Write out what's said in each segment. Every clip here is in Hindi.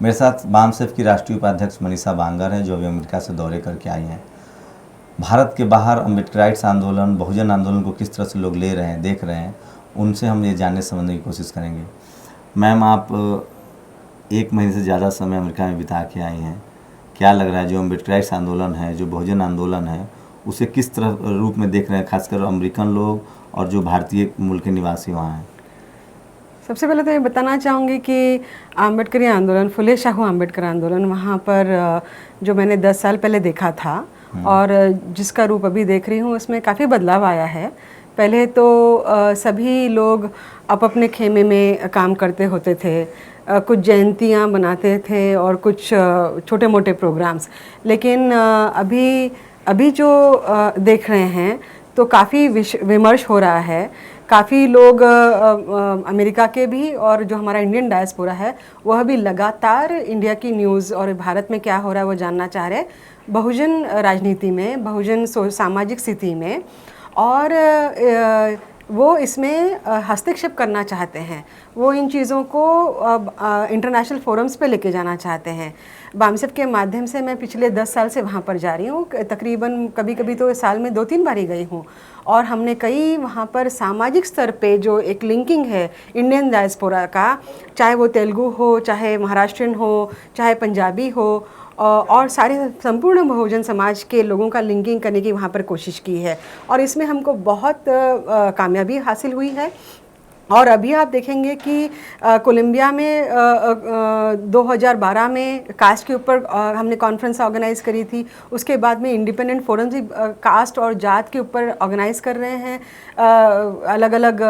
मेरे साथ बामसेफ की राष्ट्रीय उपाध्यक्ष मनीषा बांगर हैं, जो अभी अमेरिका से दौरे करके आई हैं। भारत के बाहर अम्बेडकराइट्स आंदोलन, बहुजन आंदोलन को किस तरह से लोग ले रहे हैं, देख रहे हैं, उनसे हम ये जानने समझने की कोशिश करेंगे। मैम, आप 1 महीने से ज़्यादा समय अमेरिका में बिता के आई हैं। क्या लग रहा है, जो अम्बेडकराइट्स आंदोलन है, जो बहुजन आंदोलन है, उसे किस तरह रूप में देख रहे हैं, खासकर अमेरिकन लोग और जो भारतीय मूल के निवासी वहाँ हैं? सबसे पहले तो ये बताना चाहूँगी कि अम्बेडकरी आंदोलन, फुले शाहू अम्बेडकर आंदोलन वहाँ पर जो मैंने 10 साल पहले देखा था और जिसका रूप अभी देख रही हूँ, उसमें काफ़ी बदलाव आया है। पहले तो सभी लोग अपने खेमे में काम करते होते थे, कुछ जयंतियाँ बनाते थे और कुछ छोटे मोटे प्रोग्राम्स, लेकिन अभी जो देख रहे हैं तो काफ़ी विमर्श हो रहा है। काफ़ी लोग अमेरिका के भी और जो हमारा इंडियन डायस्पोरा है वह भी लगातार इंडिया की न्यूज़ और भारत में क्या हो रहा है वो जानना चाह रहे हैं, बहुजन राजनीति में, बहुजन सामाजिक स्थिति में, और वो इसमें हस्तक्षेप करना चाहते हैं। वो इन चीज़ों को इंटरनेशनल फोरम्स पे लेके जाना चाहते हैं। बामसेफ के माध्यम से मैं पिछले 10 साल से वहाँ पर जा रही हूँ, तकरीबन कभी कभी तो साल में 2-3 बार ही गई हूँ, और हमने कई वहाँ पर सामाजिक स्तर पे जो एक लिंकिंग है इंडियन डायस्पोरा का, चाहे वो तेलुगु हो, चाहे महाराष्ट्रियन हो, चाहे पंजाबी हो, और सारे संपूर्ण बहुजन समाज के लोगों का लिंकिंग करने की वहाँ पर कोशिश की है, और इसमें हमको बहुत कामयाबी हासिल हुई है। और अभी आप देखेंगे कि कोलंबिया में 2012 में कास्ट के ऊपर हमने कॉन्फ्रेंस ऑर्गेनाइज करी थी। उसके बाद में इंडिपेंडेंट फोरम भी कास्ट और जात के ऊपर ऑर्गेनाइज कर रहे हैं, अलग अलग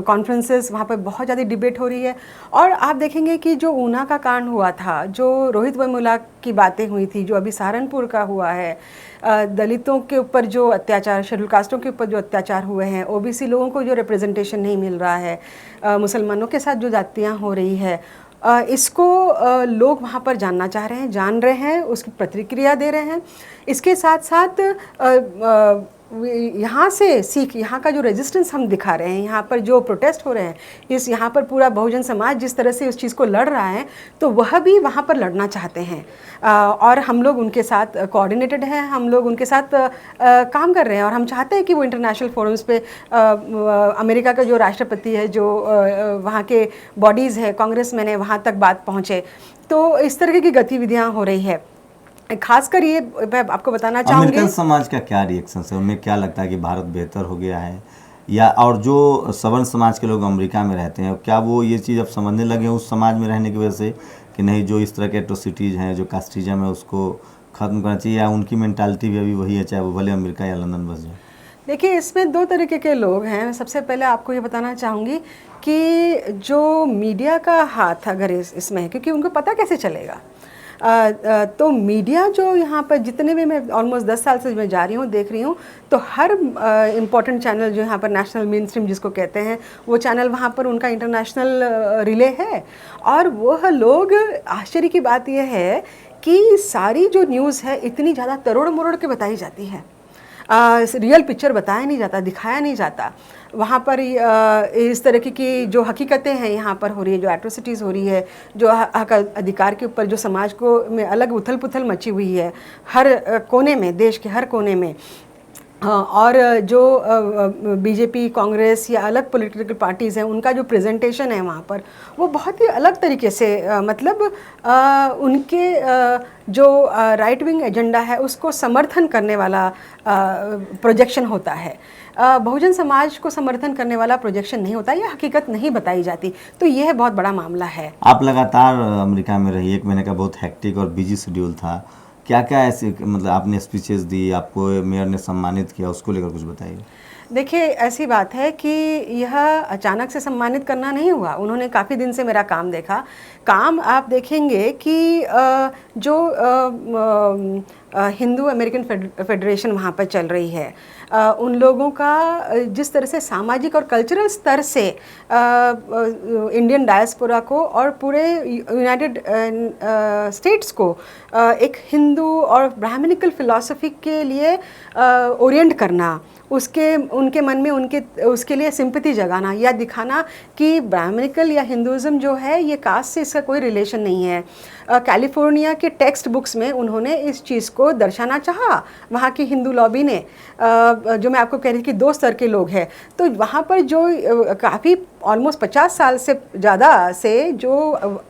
कॉन्फ्रेंसेस, वहाँ पर बहुत ज़्यादा डिबेट हो रही है। और आप देखेंगे कि जो ऊना का कांड हुआ था, जो रोहित वेमुला की बातें हुई थी, जो अभी सहारनपुर का हुआ है, दलितों के ऊपर जो अत्याचार, शेड्यूल कास्टों के ऊपर जो अत्याचार हुए हैं, ओबीसी लोगों को जो रिप्रेजेंटेशन नहीं मिल रहा है, मुसलमानों के साथ जो जातियाँ हो रही है, इसको लोग वहाँ पर जानना चाह रहे हैं, जान रहे हैं, उसकी प्रतिक्रिया दे रहे हैं। इसके साथ साथ यहाँ से सीख, यहाँ का जो रेजिस्टेंस हम दिखा रहे हैं, यहाँ पर जो प्रोटेस्ट हो रहे हैं, इस यहाँ पर पूरा बहुजन समाज जिस तरह से उस चीज़ को लड़ रहा है, तो वह भी वहाँ पर लड़ना चाहते हैं, और हम लोग उनके साथ कोऑर्डिनेटेड हैं, हम लोग उनके साथ काम कर रहे हैं, और हम चाहते हैं कि वो इंटरनेशनल फोरम्स पे अमेरिका का जो राष्ट्रपति है, जो वहाँ के बॉडीज़ है, कांग्रेसमैन है, वहाँ तक बात पहुँचे। तो इस तरह की गतिविधियाँ हो रही है। खासकर ये मैं आपको बताना चाहूँगी, अमेरिकन समाज का क्या रिएक्शन है? उन्हें क्या लगता है कि भारत बेहतर हो गया है, या और जो सवर्ण समाज के लोग अमेरिका में रहते हैं, क्या वो ये चीज़ अब समझने लगे हैं उस समाज में रहने की वजह से कि नहीं, जो इस तरह के एट्रोसिटीज़ हैं, जो कास्टिज्म है, उसको ख़त्म करना चाहिए, या उनकी मेंटालिटी भी अभी वही है, चाहे वो भले अमेरिका या लंदन बस जाए? देखिए, इसमें 2 तरीके के लोग हैं। सबसे पहले आपको ये बताना चाहूँगी कि जो मीडिया का हाथ अगर इसमें है, क्योंकि उनको पता कैसे चलेगा, तो मीडिया जो यहाँ पर जितने भी, मैं ऑलमोस्ट 10 साल से मैं जा रही हूँ, देख रही हूँ, तो हर इम्पॉर्टेंट चैनल जो यहाँ पर नेशनल मेन स्ट्रीम जिसको कहते हैं, वो चैनल वहाँ पर उनका इंटरनेशनल रिले है। और वह लोग, आश्चर्य की बात यह है कि सारी जो न्यूज़ है इतनी ज़्यादा तरोड़ मरोड़ के बताई जाती है, रियल पिक्चर बताया नहीं जाता, दिखाया नहीं जाता। वहाँ पर इस तरह की जो हकीकतें हैं यहाँ पर हो रही है, जो एट्रोसिटीज़ हो रही है, जो हक अधिकार के ऊपर जो समाज को में अलग उथल पुथल मची हुई है हर कोने में, देश के हर कोने में, और जो बीजेपी, कांग्रेस या अलग पॉलिटिकल पार्टीज़ हैं, उनका जो प्रेजेंटेशन है वहाँ पर, वो बहुत ही अलग तरीके से मतलब उनके जो राइट विंग एजेंडा है उसको समर्थन करने वाला प्रोजेक्शन होता है। बहुजन समाज को समर्थन करने वाला प्रोजेक्शन नहीं होता, या हकीकत नहीं बताई जाती। तो यह बहुत बड़ा मामला है। आप लगातार अमेरिका में रही, 1 महीने का बहुत हेक्टिक और बिजी शेड्यूल था, क्या क्या ऐसे मतलब आपने स्पीचेस दी, आपको मेयर ने सम्मानित किया, उसको लेकर कुछ बताइए। देखिए, ऐसी बात है कि यह अचानक से सम्मानित करना नहीं हुआ, उन्होंने काफ़ी दिन से मेरा काम देखा। काम आप देखेंगे कि जो हिंदू अमेरिकन फेडरेशन वहाँ पर चल रही है, उन लोगों का जिस तरह से सामाजिक और कल्चरल स्तर से इंडियन डायस्पोरा को और पूरे यूनाइटेड स्टेट्स को एक हिंदू और ब्राह्मणिकल फिलॉसफी के लिए ओरिएंट करना, उसके उनके मन में उसके लिए सिंपैथी जगाना या दिखाना कि ब्राह्मणिकल या हिंदुज़म जो है ये कास्ट से इसका कोई रिलेशन नहीं है। कैलिफोर्निया के टेक्स्ट बुक्स में उन्होंने इस चीज़ को दर्शाना चाहा, वहाँ की हिंदू लॉबी ने, जो मैं आपको कह रही थी कि 2 स्तर के लोग हैं, तो वहाँ पर जो काफ़ी ऑलमोस्ट 50 साल से ज़्यादा से जो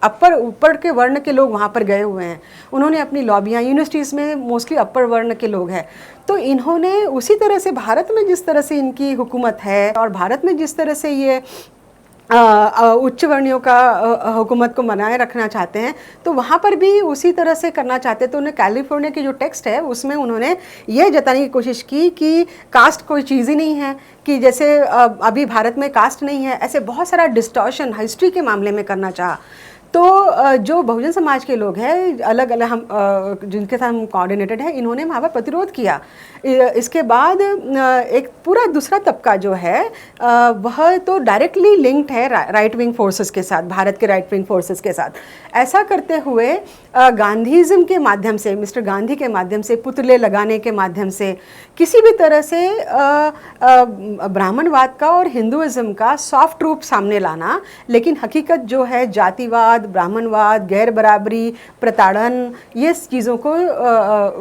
ऊपर के वर्ण के लोग वहाँ पर गए हुए हैं, उन्होंने अपनी लॉबियाँ, यूनिवर्सिटीज़ में मोस्टली अपर वर्ण के लोग हैं, तो इन्होंने उसी तरह से भारत में जिस तरह से इनकी हुकूमत है और भारत में जिस तरह से ये उच्च वर्णियों का हुकूमत को बनाए रखना चाहते हैं, तो वहाँ पर भी उसी तरह से करना चाहते हैं। तो उन्हें कैलिफोर्निया की जो टेक्स्ट है उसमें उन्होंने ये जताने की कोशिश की कि कास्ट कोई चीज़ ही नहीं है, कि जैसे अभी भारत में कास्ट नहीं है, ऐसे बहुत सारा डिस्टॉर्शन हिस्ट्री के मामले में करना चाहा। तो जो बहुजन समाज के लोग हैं अलग अलग, हम जिनके साथ हम कोऑर्डिनेटेड हैं, इन्होंने वहाँ पर प्रतिरोध किया। इसके बाद एक पूरा दूसरा तबका जो है वह तो डायरेक्टली लिंक्ड है राइट विंग फोर्सेस के साथ, भारत के राइट विंग फोर्सेस के साथ। ऐसा करते हुए गांधीज़म के माध्यम से, मिस्टर गांधी के माध्यम से, पुतले लगाने के माध्यम से, किसी भी तरह से ब्राह्मणवाद का और हिंदुइज्म का सॉफ्ट रूप सामने लाना, लेकिन हकीकत जो है जातिवाद, ब्राह्मणवाद, गैर बराबरी, प्रताड़न, ये चीज़ों को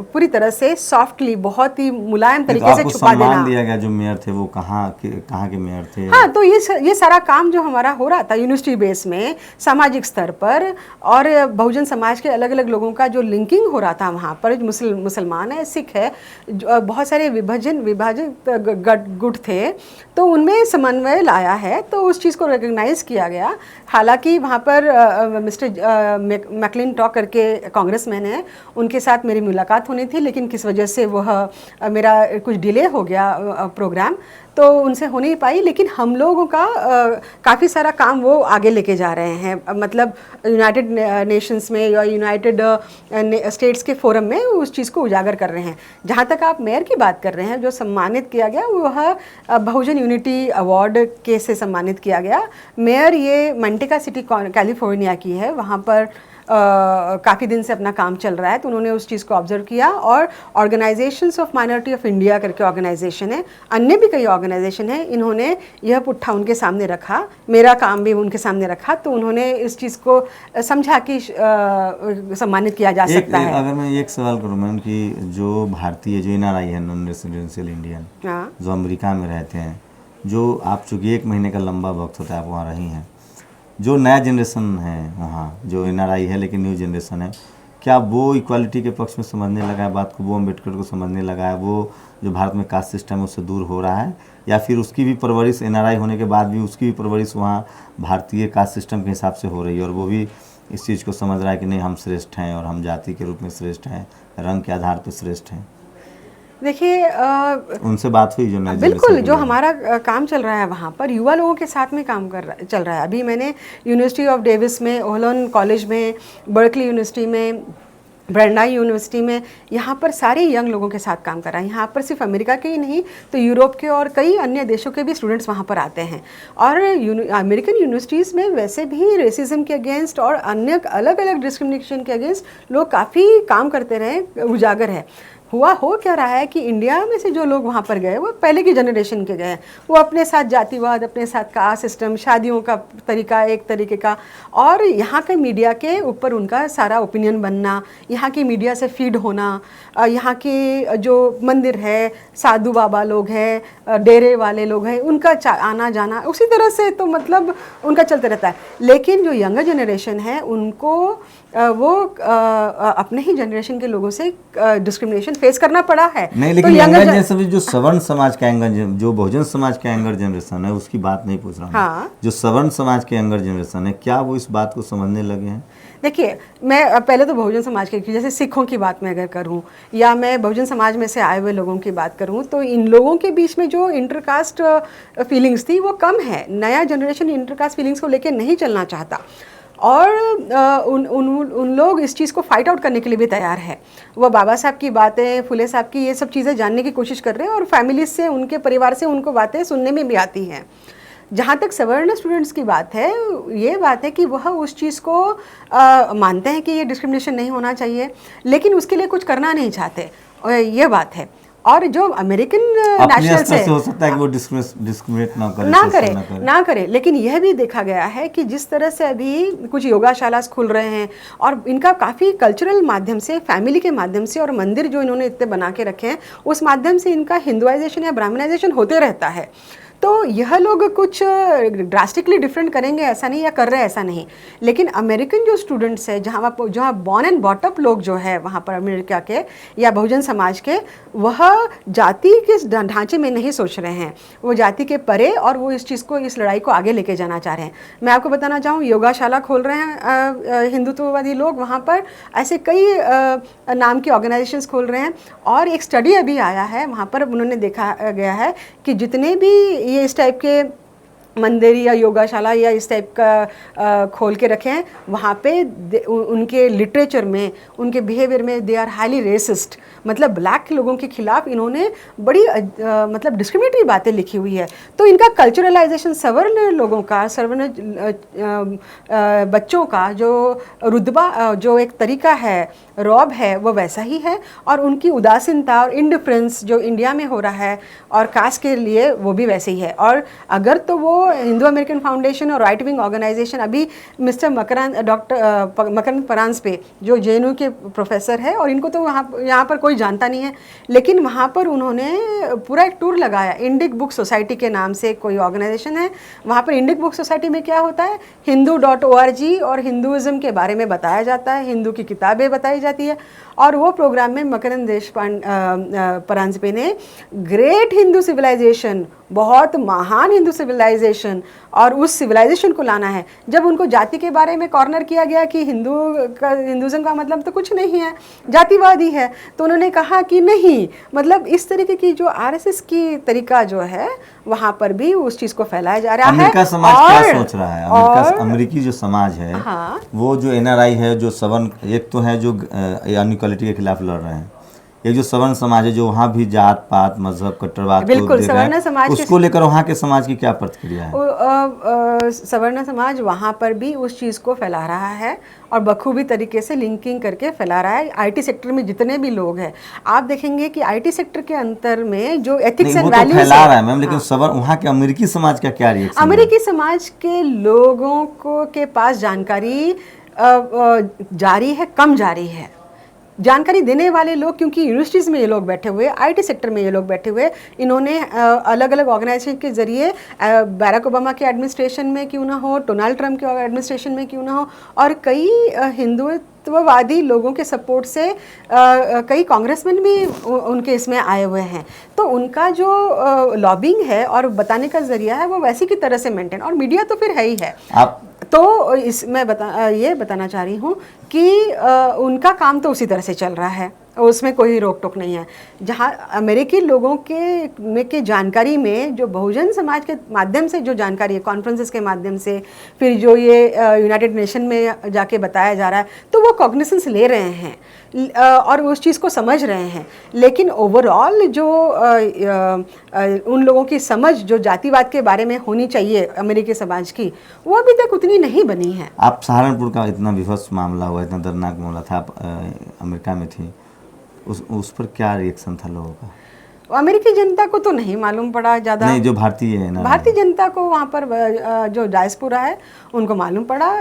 पूरी तरह से सॉफ्टली, बहुत ही मुलायम तरीके से छुपा देना। सम्मान दिया गया। जो मेयर थे वो कहाँ के मेयर थे? हाँ, तो ये सारा काम जो हमारा हो रहा था यूनिवर्सिटी बेस में, सामाजिक स्तर पर, और बहुजन समाज के अलग अलग लोगों का जो लिंकिंग हो रहा था वहाँ पर, मुसलमान है, सिख है, बहुत सारे विभाजित गुट थे, तो उनमें समन्वय लाया है, तो उस चीज़ को रिकग्नाइज़ किया गया। हालांकि वहाँ पर मिस्टर मैकलिंटॉक करके कांग्रेसमैन हैं, उनके साथ मेरी मुलाकात होनी थी, लेकिन किस वजह से वह मेरा कुछ डिले हो गया प्रोग्राम, तो उनसे हो नहीं पाई। लेकिन हम लोगों का काफ़ी सारा काम वो आगे लेके जा रहे हैं, मतलब यूनाइटेड नेशंस में या यूनाइटेड स्टेट्स के फोरम में उस चीज़ को उजागर कर रहे हैं। जहाँ तक आप मेयर की बात कर रहे हैं, जो सम्मानित किया गया वह बहुजन यूनिटी अवार्ड के से सम्मानित किया गया। मेयर ये मंटेका सिटी कैलिफोर्निया की है, वहाँ पर काफ़ी दिन से अपना काम चल रहा है, तो उन्होंने उस चीज़ को ऑब्जर्व किया। और organisations of minority of India करके ऑर्गेनाइजेशन है, अन्य भी कई ऑर्गेनाइजेशन है, इन्होंने यह पुट्ठा उनके सामने रखा, मेरा काम भी उनके सामने रखा, तो उन्होंने इस चीज़ को समझा कि सम्मानित किया जा सकता है। अगर मैं एक सवाल करूँ मैम, कि जो भारतीय जो NRI है, नॉन रेसिडेंशियल इंडियन, जो अमेरिका में रहते हैं, जो आप चूँकि 1 महीने का लंबा वक्त होता है आप वहाँ रही हैं, जो नया जनरेशन है वहाँ, जो NRI है लेकिन न्यू जनरेशन है, क्या वो इक्वालिटी के पक्ष में समझने लगा है बात को, वो अम्बेडकर को समझने लगा है, वो जो भारत में कास्ट सिस्टम है उससे दूर हो रहा है, या फिर उसकी भी परवरिश NRI होने के बाद भी उसकी भी परवरिश वहाँ भारतीय कास्ट सिस्टम के हिसाब से हो रही है, और वो भी इस चीज़ को समझ रहा है कि नहीं, हम श्रेष्ठ हैं और हम जाति के रूप में श्रेष्ठ हैं, रंग के आधार पर श्रेष्ठ हैं? देखिए, उनसे बात हुई जो नए बिल्कुल, जो हमारा काम चल रहा है वहाँ पर युवा लोगों के साथ में काम चल रहा है। अभी मैंने यूनिवर्सिटी ऑफ डेविस में, ओहलन कॉलेज में, बर्कली यूनिवर्सिटी में, ब्रेंडाई यूनिवर्सिटी में, यहाँ पर सारे यंग लोगों के साथ काम कर रहा है। यहाँ पर सिर्फ अमेरिका के ही नहीं, तो यूरोप के और कई अन्य देशों के भी स्टूडेंट्स वहाँ पर आते हैं। और अमेरिकन यूनिवर्सिटीज़ में वैसे भी रेसिज्म के अगेंस्ट और अन्य अलग अलग डिस्क्रिमिनेशन के अगेंस्ट लोग काफ़ी काम करते रहे, उजागर है। हो क्या रहा है कि इंडिया में से जो लोग वहाँ पर गए वो पहले की जनरेशन के गए, वो अपने साथ जातिवाद, अपने साथ कास्ट सिस्टम, शादियों का तरीका एक तरीके का, और यहाँ के मीडिया के ऊपर उनका सारा ओपिनियन बनना, यहाँ की मीडिया से फीड होना, यहाँ के जो मंदिर है, साधु बाबा लोग हैं, डेरे वाले लोग हैं, उनका आना जाना उसी तरह से, तो मतलब उनका चलते रहता है। लेकिन जो यंगर जनरेशन है उनको वो अपने ही जनरेशन के लोगों से डिस्क्रिमिनेशन फेस करना पड़ा है। नहीं, लेकिन यंगर जनरेशन जो सवर्ण समाज का यंगर, जो बहुजन समाज का यंगर जनरेशन है उसकी बात नहीं पूछ रहा हूँ। हाँ। जो सवर्ण समाज के यंगर जनरेशन है, क्या वो इस बात को समझने लगे हैं? देखिए, मैं पहले तो बहुजन समाज के, जैसे सिखों की बात मैं अगर करूं, या मैं बहुजन समाज में से आए हुए लोगों की बात करूं, तो इन लोगों के बीच में जो इंटरकास्ट फीलिंग्स थी वो कम है। नया जनरेशन इंटरकास्ट फीलिंग्स को लेकर नहीं चलना चाहता। और उन लोग इस चीज़ को फाइट आउट करने के लिए भी तैयार है। वो बाबा साहब की बातें, फुले साहब की ये सब चीज़ें जानने की कोशिश कर रहे हैं और फैमिली से, उनके परिवार से उनको बातें सुनने में भी आती हैं। जहाँ तक सवर्ण स्टूडेंट्स की बात है, ये बात है कि वह उस चीज़ को मानते हैं कि ये डिस्क्रिमिनेशन नहीं होना चाहिए, लेकिन उसके लिए कुछ करना नहीं चाहते, ये बात है। और जो अमेरिकन नेशनल्स है, हो सकता है कि वो डिस्क्रिमिनेट ना करे, लेकिन यह भी देखा गया है कि जिस तरह से अभी कुछ योगाशाला खुल रहे हैं और इनका काफ़ी कल्चरल माध्यम से, फैमिली के माध्यम से और मंदिर जो इन्होंने इतने बना के रखे हैं, उस माध्यम से इनका हिंदुआइजेशन या ब्राह्मणाइजेशन होते रहता है। तो यह लोग कुछ ड्रास्टिकली डिफरेंट करेंगे ऐसा नहीं, या कर रहे हैं ऐसा नहीं, लेकिन अमेरिकन जो स्टूडेंट्स है, जहाँ बॉर्न एंड बॉटअप लोग जो है वहाँ पर अमेरिका के या बहुजन समाज के, वह जाति के ढांचे में नहीं सोच रहे हैं, वो जाति के परे, और वो इस चीज़ को, इस लड़ाई को आगे लेके जाना चाह रहे हैं। मैं आपको बताना चाहूँ, योगाशाला खोल रहे हैं हिंदुत्ववादी लोग वहाँ पर, ऐसे कई नाम की ऑर्गेनाइजेशंस खोल रहे हैं। और एक स्टडी अभी आया है, वहाँ पर उन्होंने देखा गया है कि जितने भी ये इस टाइप के मंदिर या योगाशाला या इस टाइप का खोल के रखे हैं, वहाँ पे उनके लिटरेचर में, उनके बिहेवियर में दे आर हाईली रेसिस्ट, मतलब ब्लैक लोगों के खिलाफ इन्होंने बड़ी मतलब डिस्क्रिमिनेटरी बातें लिखी हुई है। तो इनका कल्चरलाइजेशन, सवर्ण लोगों का, सवर्ण बच्चों का जो रुतबा, जो एक तरीका है, रौब है, वो वैसा ही है। और उनकी उदासीनता और इंडिफरेंस जो इंडिया में हो रहा है और कास्ट के लिए, वो भी वैसे ही है। और अगर तो वो हिंदू अमेरिकन फाउंडेशन और राइट विंग ऑर्गेनाइजेशन, अभी मिस्टर डॉक्टर मकरंद परांजपे जो जेएनयू के प्रोफेसर है, और इनको तो यहाँ पर कोई जानता नहीं है, लेकिन वहाँ पर उन्होंने पूरा एक टूर लगाया। इंडिक बुक सोसाइटी के नाम से कोई ऑर्गेनाइजेशन है, वहाँ पर इंडिक बुक सोसाइटी में क्या होता है, hindu.org और हिंदुज़म के बारे में बताया जाता है, हिंदू की किताबें बताई जाती है। और वो प्रोग्राम में मकरंद परांजपे ने ग्रेट हिंदू सिविलाइजेशन, बहुत महान हिंदू सिविलाइजेशन, और उस सिविलाइजेशन को लाना है। जब उनको जाति के बारे में कॉर्नर किया गया कि हिंदुज़म का मतलब तो कुछ नहीं है, जातिवादी है, तो उन्होंने कहा कि नहीं, मतलब इस तरीके की जो आरएसएस की तरीका जो है, वहाँ पर भी उस चीज़ को फैलाया जा रहा है। अमेरिका समाज क्या सोच रहा है? अमेरिकी जो समाज है, हाँ, वो जो एनआरआई है, जो सवर्ण, एक तो है जो अनइक्वालिटी के खिलाफ लड़ रहे हैं, ये जो सवर्ण समाज है जो वहाँ भी जात पात मजहब कट्टरवाद बिल्कुल सवर्ण समाज, उसको लेकर वहाँ के समाज की क्या प्रतिक्रिया है? सवर्ण समाज वहाँ पर भी उस चीज़ को फैला रहा है और बखूबी तरीके से लिंकिंग करके फैला रहा है। आईटी सेक्टर में जितने भी लोग हैं, आप देखेंगे कि आईटी सेक्टर के अंतर में जो एथिक्स एंड वैल्यूज फैला रहा है मैम, लेकिन सवर्ण वहाँ के अमेरिकी समाज का क्या रिएक्शन? अमेरिकी समाज के लोगों को के पास जानकारी जारी है, कम जारी है। जानकारी देने वाले लोग, क्योंकि यूनिवर्सिटीज़ में ये लोग बैठे हुए, आईटी सेक्टर में ये लोग बैठे हुए, इन्होंने अलग अलग ऑर्गेनाइजेशन के ज़रिए बैराक ओबामा के एडमिनिस्ट्रेशन में क्यों ना हो, डोनाल्ड ट्रंप के एडमिनिस्ट्रेशन में क्यों ना हो, और कई हिंदुत्ववादी लोगों के सपोर्ट से कई कांग्रेसमैन भी उनके इसमें आए हुए हैं। तो उनका जो लॉबिंग है और बताने का ज़रिया है, वो वैसी की तरह से मेंटेन, और मीडिया तो फिर है ही है। तो इसमें ये बताना चाह रही हूँ कि उनका काम तो उसी तरह से चल रहा है, उसमें कोई रोक टोक नहीं है। जहाँ अमेरिकी लोगों के जानकारी में जो बहुजन समाज के माध्यम से जो जानकारी है, कॉन्फ्रेंसेस के माध्यम से, फिर जो ये यूनाइटेड नेशन में जाके बताया जा रहा है, तो वो कॉग्निसेंस ले रहे हैं और उस चीज़ को समझ रहे हैं। लेकिन ओवरऑल जो उन लोगों की समझ जो जातिवाद के बारे में होनी चाहिए अमेरिकी समाज की, वो अभी तक उतनी नहीं बनी है। आप सहारनपुर का इतना विभत्स मामला हुआ, इतना दर्दनाक मामला था, आप अमेरिका में थी, उस पर क्या रिएक्शन था लोगों का? अमेरिकी जनता को तो नहीं मालूम पड़ा ज़्यादा, नहीं, जो भारतीय है ना, भारतीय जनता को वहाँ पर जो डायस्पोरा है उनको मालूम पड़ा।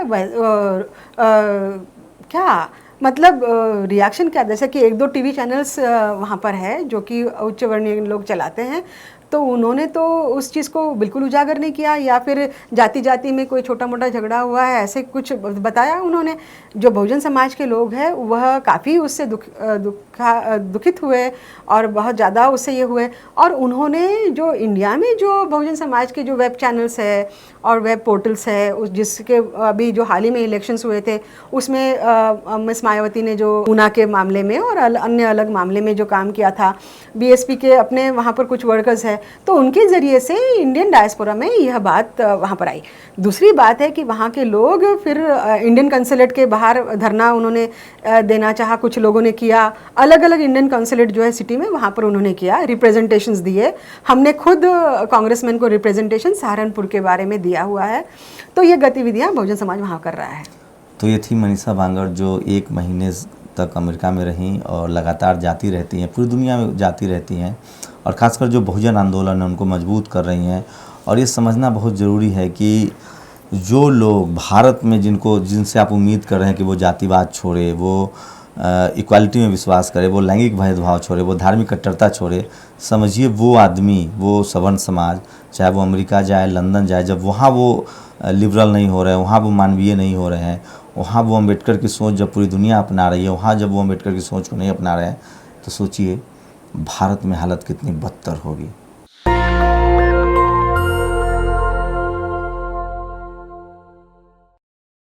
क्या मतलब रिएक्शन क्या, जैसे कि एक दो टीवी चैनल्स वहाँ पर है जो कि उच्च वर्णीय लोग चलाते हैं, तो उन्होंने तो उस चीज़ को बिल्कुल उजागर नहीं किया, या फिर जाति जाति में कोई छोटा मोटा झगड़ा हुआ है ऐसे कुछ बताया उन्होंने। जो बहुजन समाज के लोग हैं वह काफ़ी उससे दुखित हुए और बहुत ज़्यादा उससे ये हुए। और उन्होंने जो इंडिया में जो बहुजन समाज के जो वेब चैनल्स है और वेब पोर्टल्स है, उस जिसके अभी जो हाल ही में इलेक्शंस हुए थे, उसमें मिस मायावती ने जो ऊना के मामले में और अन्य अलग मामले में जो काम किया था, बीएसपी के अपने वहाँ पर कुछ वर्कर्स है, तो उनके ज़रिए से इंडियन डायस्पोरा में यह बात वहाँ पर आई। दूसरी बात है कि वहाँ के लोग फिर इंडियन कंसुलेट के बाहर धरना उन्होंने देना चाहा, कुछ लोगों ने किया, अलग अलग इंडियन कंसुलेट जो है सिटी में वहाँ पर उन्होंने किया, रिप्रेजेंटेशंस दिए। हमने खुद कांग्रेसमैन को रिप्रेजेंटेशन सहारनपुर के बारे में दिया हुआ है। तो ये गतिविधियाँ बहुजन समाज वहाँ कर रहा है। तो ये थी मनीषा बांगर, जो 1 महीने तक अमेरिका में रहीं और लगातार जाती रहती हैं, पूरी दुनिया में जाती रहती हैं, और ख़ासकर जो बहुजन आंदोलन है उनको मजबूत कर रही हैं। और ये समझना बहुत ज़रूरी है कि जो लोग भारत में जिनसे आप उम्मीद कर रहे हैं कि वो जातिवाद छोड़े, वो इक्वालिटी में विश्वास करे, वो लैंगिक भेदभाव छोड़े, वो धार्मिक कट्टरता छोड़े, समझिए वो आदमी, वो सवर्ण समाज, चाहे वो अमेरिका जाए, लंदन जाए, जब वहाँ वो लिबरल नहीं हो रहे हैं, वहाँ वो मानवीय नहीं हो रहे हैं, वहाँ वो अम्बेडकर की सोच जब पूरी दुनिया अपना रही है, वहाँ जब वो अम्बेडकर की सोच को नहीं अपना रहे हैं, तो सोचिए भारत में हालत कितनी बदतर होगी।